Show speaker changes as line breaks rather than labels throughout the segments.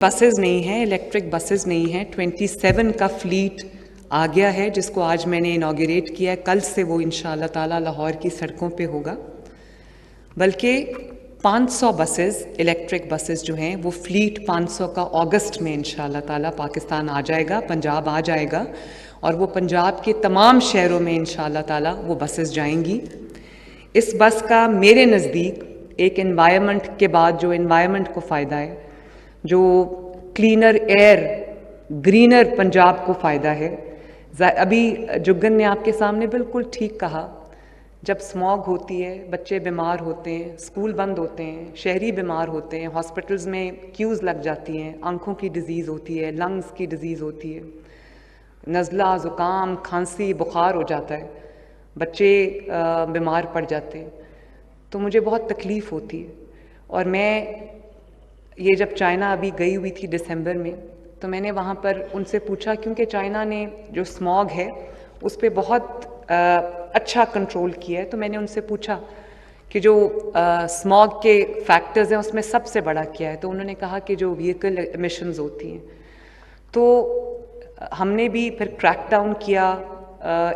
Buses नहीं हैं, electric buses नहीं हैं। 27 का फ्लीट आ गया है जिसको आज मैंने इनॉग्रेट किया है। कल से वो इंशाअल्लाह ताला लाहौर की सड़कों पे होगा। बल्कि 500 बसेस, इलेक्ट्रिक बसेस जो हैं वो फ्लीट 500 का अगस्त में इंशाअल्लाह ताला पाकिस्तान आ जाएगा, पंजाब आ जाएगा और वो पंजाब के तमाम शहरों में इंशाअल्लाह ताला वो बसेस जाएंगी। इस बस का मेरे नज़दीक एक एनवायरनमेंट के बाद जो एनवायरनमेंट को फ़ायदा है, जो क्लीनर एयर, ग्रीनर पंजाब को फ़ायदा है। अभी जुग्गन ने आपके सामने बिल्कुल ठीक कहा, जब स्मॉग होती है बच्चे बीमार होते हैं, स्कूल बंद होते हैं, शहरी बीमार होते हैं, हॉस्पिटल्स में क्यूज़ लग जाती हैं, आँखों की डिज़ीज़ होती है, लंग्स की डिज़ीज़ होती है, नज़ला, ज़ुकाम, खांसी, बुखार हो जाता है, बच्चे बीमार पड़ जाते हैं, तो मुझे बहुत तकलीफ़ होती है। और मैं ये जब चाइना अभी गई हुई थी दिसंबर में, तो मैंने वहाँ पर उनसे पूछा, क्योंकि चाइना ने जो स्मॉग है उस पर बहुत अच्छा कंट्रोल किया है, तो मैंने उनसे पूछा कि जो स्मॉग के फैक्टर्स हैं उसमें सबसे बड़ा क्या है। तो उन्होंने कहा कि जो व्हीकल एमिशंस होती हैं। तो हमने भी फिर क्रैक डाउन किया।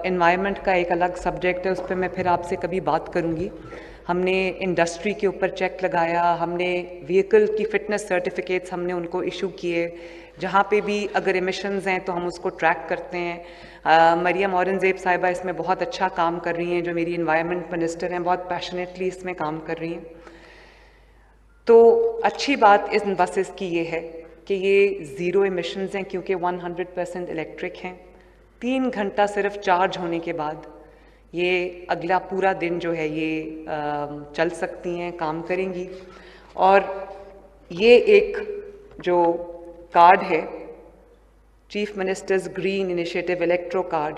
एनवायरनमेंट का एक अलग सब्जेक्ट है, उस पर मैं फिर आपसे कभी बात करूँगी। हमने इंडस्ट्री के ऊपर चेक लगाया, हमने व्हीकल की फ़िटनेस सर्टिफिकेट्स हमने उनको इशू किए, जहाँ पे भी अगर एमिशंस हैं तो हम उसको ट्रैक करते हैं। मरियम औरंगज़ेब साहिबा इसमें बहुत अच्छा काम कर रही हैं, जो मेरी एनवायरनमेंट मिनिस्टर हैं, बहुत पैशनेटली इसमें काम कर रही हैं। तो अच्छी बात इन बसेस की ये है कि ये ज़ीरो एमिशंस हैं, क्योंकि 100% इलेक्ट्रिक हैं। 3 घंटा सिर्फ चार्ज होने के बाद ये अगला पूरा दिन जो है ये चल सकती हैं, काम करेंगी। और ये एक जो कार्ड है, chief ministers green initiative electro card,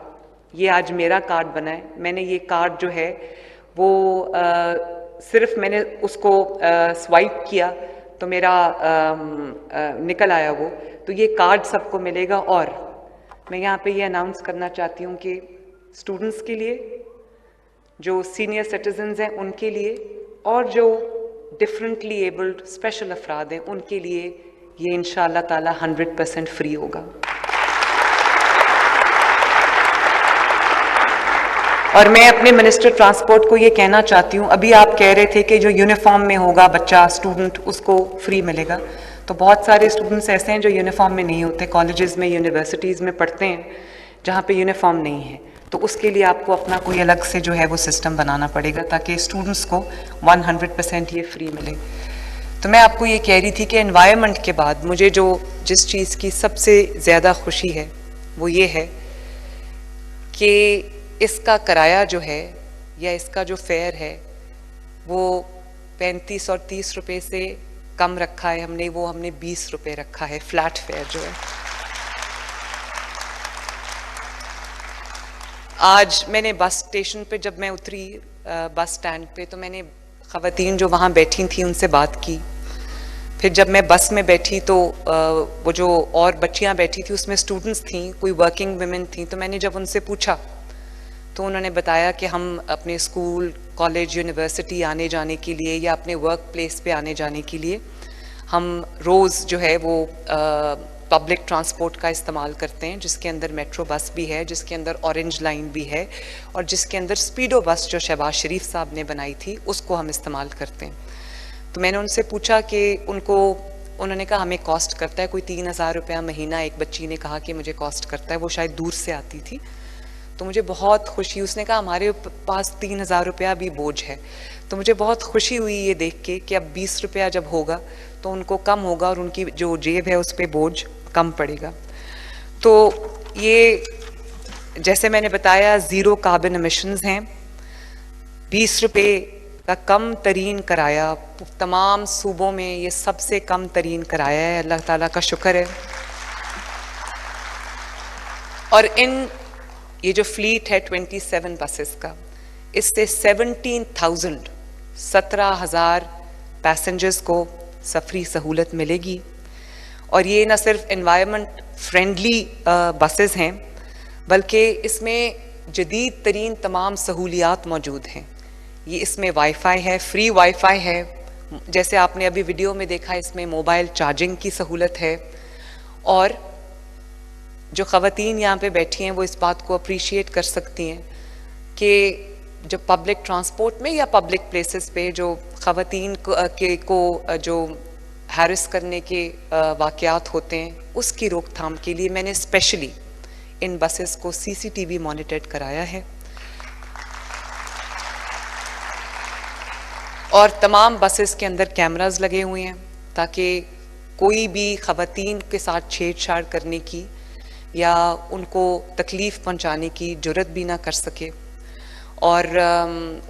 ये आज मेरा कार्ड बना है। मैंने ये कार्ड जो है वो सिर्फ मैंने उसको स्वाइप किया तो मेरा निकल आया वो। तो ये कार्ड सबको मिलेगा। और मैं यहाँ पे ये अनाउंस करना चाहती हूँ कि स्टूडेंट्स के लिए, जो सीनियर सिटीजन्स हैं उनके लिए, और जो डिफरेंटली एबल्ड स्पेशल अफराद हैं उनके लिए ये इंशाअल्लाह ताला 100% फ्री होगा। और मैं अपने मिनिस्टर ट्रांसपोर्ट को ये कहना चाहती हूँ, अभी आप कह रहे थे कि जो यूनिफॉर्म में होगा बच्चा, स्टूडेंट, उसको फ्री मिलेगा। तो बहुत सारे स्टूडेंट्स ऐसे हैं जो यूनिफॉर्म में नहीं होते, कॉलेजेस में, यूनिवर्सिटीज़ में पढ़ते हैं जहाँ पे यूनिफॉर्म नहीं है। तो उसके लिए आपको अपना कोई अलग से जो है वो सिस्टम बनाना पड़ेगा ताकि स्टूडेंट्स को 100% ये फ्री मिले। तो मैं आपको ये कह रही थी कि एनवायरनमेंट के बाद मुझे जिस चीज़ की सबसे ज़्यादा खुशी है वो ये है कि इसका किराया जो है या इसका जो फेयर है वो 35 और 30 रुपये से कम रखा है हमने, वो हमने 20 रुपये रखा है, फ्लैट फेयर जो है। आज मैंने बस स्टेशन पे जब मैं उतरी, बस स्टैंड पे, तो मैंने ख़वातीन जो वहाँ बैठी थी उनसे बात की। फिर जब मैं बस में बैठी तो वो जो और बच्चियाँ बैठी थी उसमें स्टूडेंट्स थी, कोई वर्किंग वुमेन थी। तो मैंने जब उनसे पूछा तो उन्होंने बताया कि हम अपने स्कूल, कॉलेज, यूनिवर्सिटी आने जाने के लिए या अपने वर्क प्लेस पे आने जाने के लिए हम रोज़ जो है वो पब्लिक ट्रांसपोर्ट का इस्तेमाल करते हैं, जिसके अंदर मेट्रो बस भी है, जिसके अंदर ऑरेंज लाइन भी है, और जिसके अंदर स्पीडो बस जो शहबाज शरीफ साहब ने बनाई थी उसको हम इस्तेमाल करते हैं। तो मैंने उनसे पूछा कि उन्होंने कहा हमें कॉस्ट करता है कोई 3000 रुपया महीना। एक बच्ची ने कहा कि मुझे कॉस्ट करता है, वो शायद दूर से आती थी। तो मुझे बहुत खुशी, उसने कहा हमारे पास 3000 रुपया भी बोझ है। तो मुझे बहुत खुशी हुई ये देख के कि अब 20 रुपया जब होगा तो उनको कम होगा और उनकी जो जेब है उस पर बोझ कम पड़ेगा। तो ये जैसे मैंने बताया ज़ीरो कार्बन एमिशंस हैं। 20 रुपये का कम तरीन किराया तमाम सूबों में, ये सबसे कम तरीन किराया है, अल्लाह ताला का शुक्र है। और ये जो फ्लीट है 27 बसेस का, इससे 17,000 पैसेंजर्स को सफरी सहूलत मिलेगी। और ये न सिर्फ एनवायरनमेंट फ्रेंडली बसेस हैं, बल्कि इसमें जदीद तरीन तमाम सहूलियात मौजूद हैं। ये इसमें वाईफाई है, फ्री वाईफाई है, जैसे आपने अभी वीडियो में देखा, इसमें मोबाइल चार्जिंग की सहूलत है। और जो ख़वातीन यहाँ पे बैठी हैं वो इस बात को अप्रिशिएट कर सकती हैं कि जब पब्लिक ट्रांसपोर्ट में या पब्लिक प्लेसेस पे जो ख़वातीन को जो हैरिस करने के वाक़यात होते हैं, उसकी रोकथाम के लिए मैंने स्पेशली इन बसेस को CCTV मॉनिटर्ड कराया है। और तमाम बसेस के अंदर कैमरास लगे हुए हैं ताकि कोई भी ख़वातीन के साथ छेड़छाड़ करने की या उनको तकलीफ़ पहुंचाने की जुर्रत भी ना कर सके, और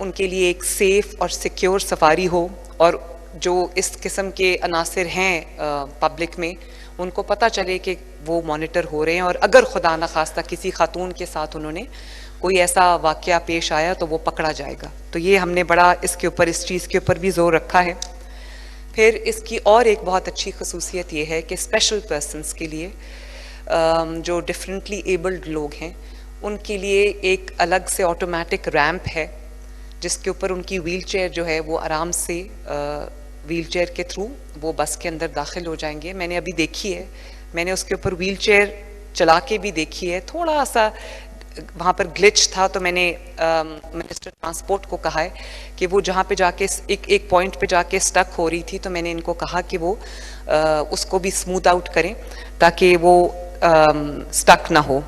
उनके लिए एक सेफ़ और सिक्योर सफारी हो। और जो इस किस्म के अनासिर हैं पब्लिक में, उनको पता चले कि वो मॉनिटर हो रहे हैं, और अगर खुदा न खास्ता किसी खातून के साथ उन्होंने कोई ऐसा वाक़या पेश आया तो वो पकड़ा जाएगा। तो ये हमने बड़ा इसके ऊपर, इस चीज़ के ऊपर भी ज़ोर रखा है। फिर इसकी और एक बहुत अच्छी खसूसियत ये है कि स्पेशल पर्सनस के लिए, जो डिफरेंटली एबल्ड लोग हैं, उनके लिए एक अलग से ऑटोमेटिक रैंप है जिसके ऊपर उनकी व्हीलचेयर जो है वो आराम से व्हीलचेयर के थ्रू वो बस के अंदर दाखिल हो जाएंगे। मैंने अभी देखी है, मैंने उसके ऊपर व्हीलचेयर चला के भी देखी है। थोड़ा सा वहाँ पर ग्लिच था, तो मैंने मिनिस्टर ट्रांसपोर्ट को कहा है कि वो जहाँ पे जाके एक पॉइंट पे जाके स्टक हो रही थी, तो मैंने इनको कहा कि वो उसको भी स्मूथ आउट करें ताकि वो स्टक ना हो।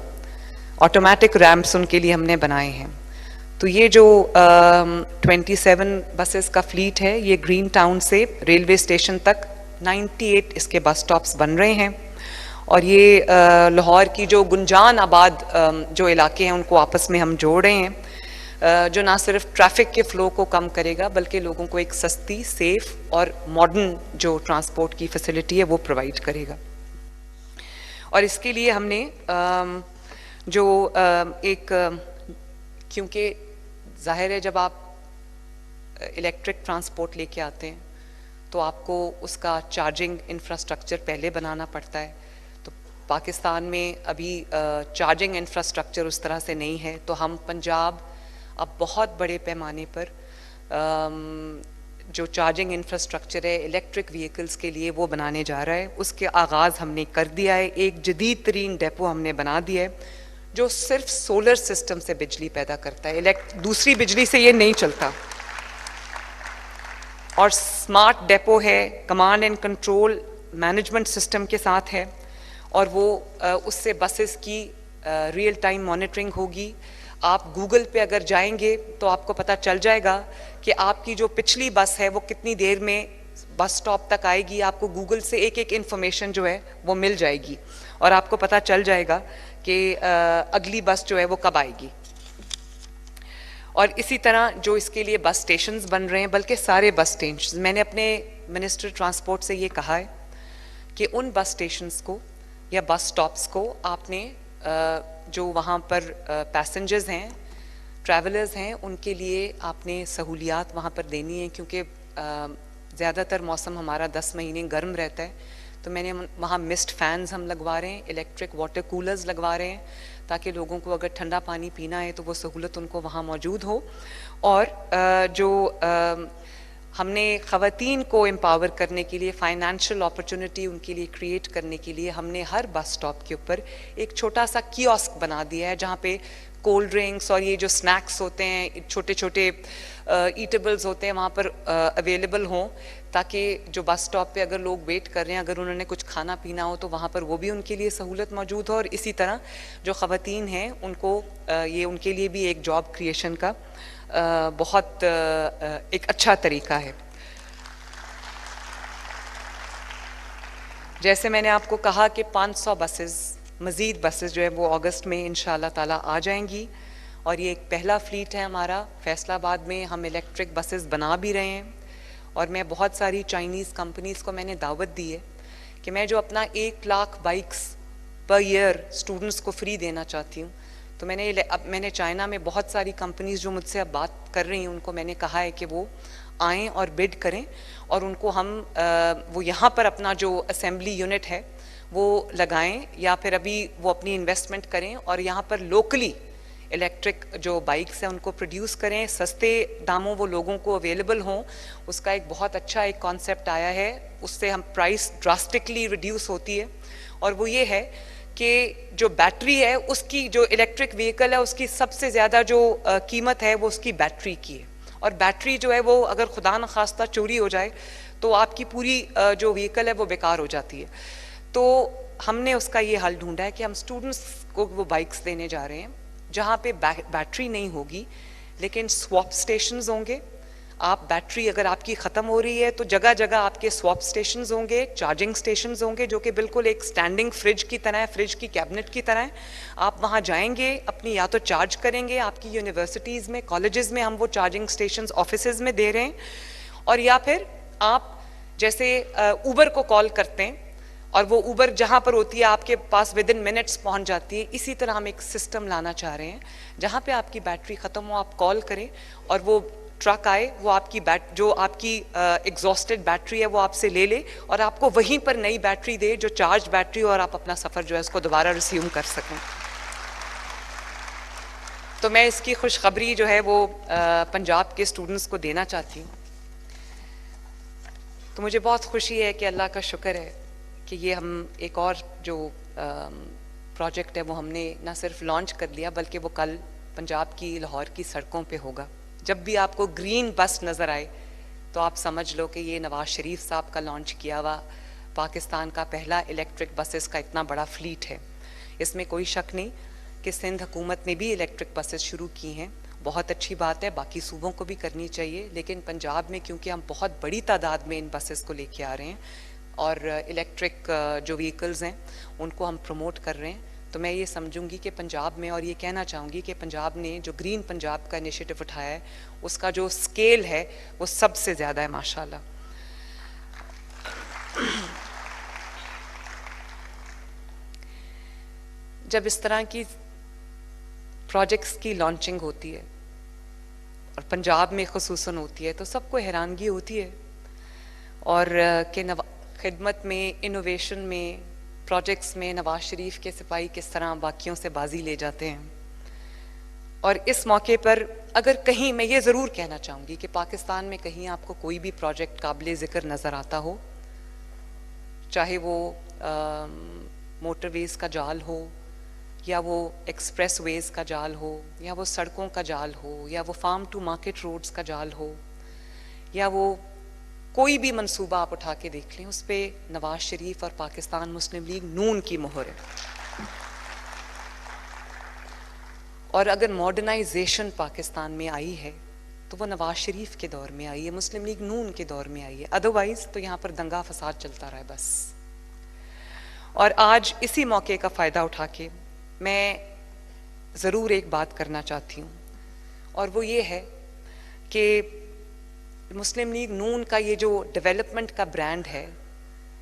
ऑटोमेटिक रैम्प्स उनके लिए हमने बनाए हैं। तो ये जो 27 बसेस का फ्लीट है, ये ग्रीन टाउन से रेलवे स्टेशन तक 98 इसके बस स्टॉप्स बन रहे हैं, और ये लाहौर की जो गुंजान आबाद जो इलाके हैं उनको आपस में हम जोड़ रहे हैं, जो ना सिर्फ ट्रैफिक के फ़्लो को कम करेगा बल्कि लोगों को एक सस्ती, सेफ़ और मॉडर्न जो ट्रांसपोर्ट की फैसिलिटी है वो प्रोवाइड करेगा। और इसके लिए हमने क्योंकि जाहिर है जब आप इलेक्ट्रिक ट्रांसपोर्ट लेके आते हैं तो आपको उसका चार्जिंग इंफ्रास्ट्रक्चर पहले बनाना पड़ता है। तो पाकिस्तान में अभी चार्जिंग इंफ्रास्ट्रक्चर उस तरह से नहीं है, तो हम पंजाब अब बहुत बड़े पैमाने पर जो चार्जिंग इंफ्रास्ट्रक्चर है इलेक्ट्रिक व्हीकल्स के लिए वो बनाने जा रहा है। उसके आगाज़ हमने कर दिया है। एक जदीद तरीन डेपो हमने बना दिया है जो सिर्फ सोलर सिस्टम से बिजली पैदा करता है, दूसरी बिजली से ये नहीं चलता। और स्मार्ट डेपो है, command and control management system के साथ है, और वो उससे बसेस की रियल टाइम मॉनिटरिंग होगी। आप गूगल पे अगर जाएंगे तो आपको पता चल जाएगा कि आपकी जो पिछली बस है वो कितनी देर में बस स्टॉप तक आएगी। आपको गूगल से एक एक इन्फॉर्मेशन जो है वो मिल जाएगी, और आपको पता चल जाएगा कि अगली बस जो है वो कब आएगी। और इसी तरह जो इसके लिए बस स्टेशंस बन रहे हैं, बल्कि सारे बस स्टेशन, मैंने अपने मिनिस्टर ट्रांसपोर्ट से ये कहा है कि उन बस स्टेशंस को या बस स्टॉप्स को आपने जो वहाँ पर पैसेंजर्स हैं, ट्रैवलर्स हैं, उनके लिए आपने सहूलियात वहाँ पर देनी है, क्योंकि ज़्यादातर मौसम हमारा 10 महीने गर्म रहता है। तो मैंने वहाँ मिस्ट फैंस हम लगवा रहे हैं, इलेक्ट्रिक वाटर कूलर्स लगवा रहे हैं, ताकि लोगों को अगर ठंडा पानी पीना है तो वो सहूलत उनको वहाँ मौजूद हो। और हमने ख़वातीन को एम्पावर करने के लिए, फाइनेंशियल अपॉर्चुनिटी उनके लिए क्रिएट करने के लिए, हमने हर बस स्टॉप के ऊपर एक छोटा सा कियोस्क बना दिया है जहाँ पे कोल्ड ड्रिंक्स और ये जो स्नैक्स होते हैं, छोटे छोटे ईटेबल्स होते हैं, वहाँ पर अवेलेबल हों, ताकि जो बस स्टॉप पे अगर लोग वेट कर रहे हैं, अगर उन्होंने कुछ खाना पीना हो तो वहाँ पर वो भी उनके लिए सहूलत मौजूद हो। और इसी तरह जो ख़वातीन हैं उनको ये उनके लिए भी एक जॉब क्रिएशन का बहुत एक अच्छा तरीका है। जैसे मैंने आपको कहा कि 500 बसेस, मज़ीद बसेस जो है वो अगस्त में इंशाअल्लाह ताला आ जाएंगी, और ये एक पहला फ्लीट है हमारा। फैसलाबाद में हम इलेक्ट्रिक बसेस बना भी रहे हैं, और मैं बहुत सारी चाइनीज़ कंपनीज़ को मैंने दावत दी है कि मैं जो अपना 1 lakh bikes per year students को फ्री देना चाहती हूँ। तो मैंने चाइना में बहुत सारी कंपनीज़ जो मुझसे अब बात कर रही हैं उनको मैंने कहा है कि वो आएँ और बिड करें, और उनको हम वो यहाँ पर अपना जो असेंबली यूनिट है वो लगाएं, या फिर अभी वो अपनी इन्वेस्टमेंट करें और यहाँ पर लोकली इलेक्ट्रिक जो बाइक्स हैं उनको प्रोड्यूस करें, सस्ते दामों वो लोगों को अवेलेबल हों। उसका एक बहुत अच्छा एक कॉन्सेप्ट आया है, उससे हम प्राइस ड्रास्टिकली रिड्यूस होती है। और वो ये है कि जो बैटरी है उसकी, जो इलेक्ट्रिक व्हीकल है उसकी सबसे ज़्यादा जो कीमत है वो उसकी बैटरी की है। और बैटरी जो है वो अगर खुदा न खास्ता चोरी हो जाए तो आपकी पूरी जो व्हीकल है वो बेकार हो जाती है। तो हमने उसका ये हल ढूंढा है कि हम स्टूडेंट्स को वो बाइक्स देने जा रहे हैं जहाँ पे बैटरी नहीं होगी लेकिन स्वैप स्टेशंस होंगे। आप बैटरी अगर आपकी ख़त्म हो रही है तो जगह जगह आपके स्वैप स्टेशंस होंगे, चार्जिंग स्टेशंस होंगे जो कि बिल्कुल एक स्टैंडिंग फ्रिज की तरह है, फ्रिज की कैबिनेट की तरह है। आप वहाँ जाएंगे, अपनी या तो चार्ज करेंगे, आपकी यूनिवर्सिटीज़ में, कॉलेजेस में हम वो चार्जिंग स्टेशंस ऑफिसेज़ में दे रहे हैं, और या फिर आप जैसे ऊबर को कॉल करते हैं और वो ऊबर जहाँ पर होती है आपके पास विद इन मिनट्स पहुँच जाती है, इसी तरह हम एक सिस्टम लाना चाह रहे हैं जहाँ पे आपकी बैटरी ख़त्म हो, आप कॉल करें और वो ट्रक आए, वो आपकी जो आपकी एग्जॉस्टेड बैटरी है वो आपसे ले ले और आपको वहीं पर नई बैटरी दे जो चार्ज बैटरी, और आप अपना सफ़र जो है उसको दोबारा रिज्यूम कर सकें। तो मैं इसकी खुशखबरी जो है वो पंजाब के स्टूडेंट्स को देना चाहती हूँ। तो मुझे बहुत खुशी है कि अल्लाह का शुक्र है कि ये हम एक और जो प्रोजेक्ट है वो हमने ना सिर्फ लॉन्च कर लिया बल्कि वो कल पंजाब की, लाहौर की सड़कों पे होगा। जब भी आपको ग्रीन बस नज़र आए तो आप समझ लो कि ये नवाज शरीफ साहब का लॉन्च किया हुआ पाकिस्तान का पहला इलेक्ट्रिक बसेस का इतना बड़ा फ्लीट है। इसमें कोई शक नहीं कि सिंध हुकूमत ने भी इलेक्ट्रिक बसेस शुरू की हैं, बहुत अच्छी बात है, बाकी सूबों को भी करनी चाहिए, लेकिन पंजाब में क्योंकि हम बहुत बड़ी तादाद में इन बसेस को लेके आ रहे हैं और इलेक्ट्रिक जो व्हीकल्स हैं उनको हम प्रमोट कर रहे हैं, तो मैं ये समझूंगी कि पंजाब में, और ये कहना चाहूँगी कि पंजाब ने जो ग्रीन पंजाब का इनिशिएटिव उठाया है उसका जो स्केल है वो सबसे ज़्यादा है माशाल्लाह। जब इस तरह की प्रोजेक्ट्स की लॉन्चिंग होती है और पंजाब में ख़ुसूसन होती है तो सबको हैरानगी होती है और कि खिदमत में, इनोवेशन में, प्रोजेक्ट्स में नवाज शरीफ के सिपाही किस तरह बाकियों से बाजी ले जाते हैं। और इस मौके पर अगर कहीं, मैं ये ज़रूर कहना चाहूँगी कि पाकिस्तान में कहीं आपको कोई भी प्रोजेक्ट काबिल ज़िक्र नज़र आता हो, चाहे वो मोटरवेज़ का जाल हो या वो एक्सप्रेस वेज़ का जाल हो या वो सड़कों का जाल हो या वो फार्म टू मार्केट रोड्स का जाल हो या वो कोई भी मंसूबा आप उठा के देख लें, उस पर नवाज शरीफ और पाकिस्तान मुस्लिम लीग नून की मोहर है। और अगर मॉडर्नाइजेशन पाकिस्तान में आई है तो वो नवाज शरीफ के दौर में आई है, मुस्लिम लीग नून के दौर में आई है, अदरवाइज तो यहाँ पर दंगा फसाद चलता रहा है बस। और आज इसी मौके का फ़ायदा उठा के मैं ज़रूर एक बात करना चाहती हूँ, और वो ये है कि मुस्लिम लीग नून का ये जो डेवलपमेंट का ब्रांड है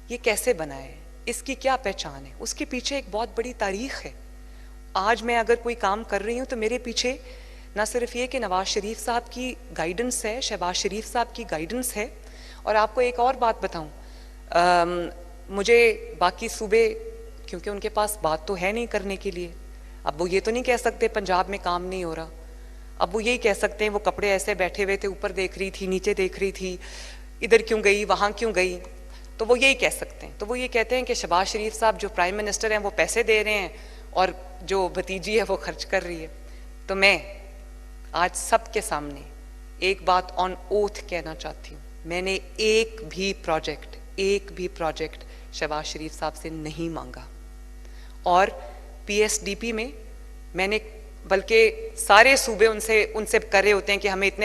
ये कैसे बना है, इसकी क्या पहचान है, उसके पीछे एक बहुत बड़ी तारीख़ है। आज मैं अगर कोई काम कर रही हूँ तो मेरे पीछे ना सिर्फ ये कि नवाज शरीफ साहब की गाइडेंस है, शहबाज शरीफ साहब की गाइडेंस है, और आपको एक और बात बताऊँ, मुझे बाकी सूबे, क्योंकि उनके पास बात तो है नहीं करने के लिए, अब वो ये तो नहीं कह सकते पंजाब में काम नहीं हो रहा, अब वो यही कह सकते हैं वो कपड़े ऐसे बैठे हुए थे, ऊपर देख रही थी, नीचे देख रही थी, इधर क्यों गई, वहाँ क्यों गई, तो वो यही कह सकते हैं। तो वो ये कहते हैं कि शहबाज शरीफ साहब जो प्राइम मिनिस्टर हैं वो पैसे दे रहे हैं और जो भतीजी है वो खर्च कर रही है। तो मैं आज सबके सामने एक बात ऑन ओथ कहना चाहती हूँ, मैंने एक भी प्रोजेक्ट शहबाज शरीफ साहब से नहीं मांगा, और PSDP में मैंने, बल्कि सारे सूबे उनसे कर रहे होते हैं कि हमें इतने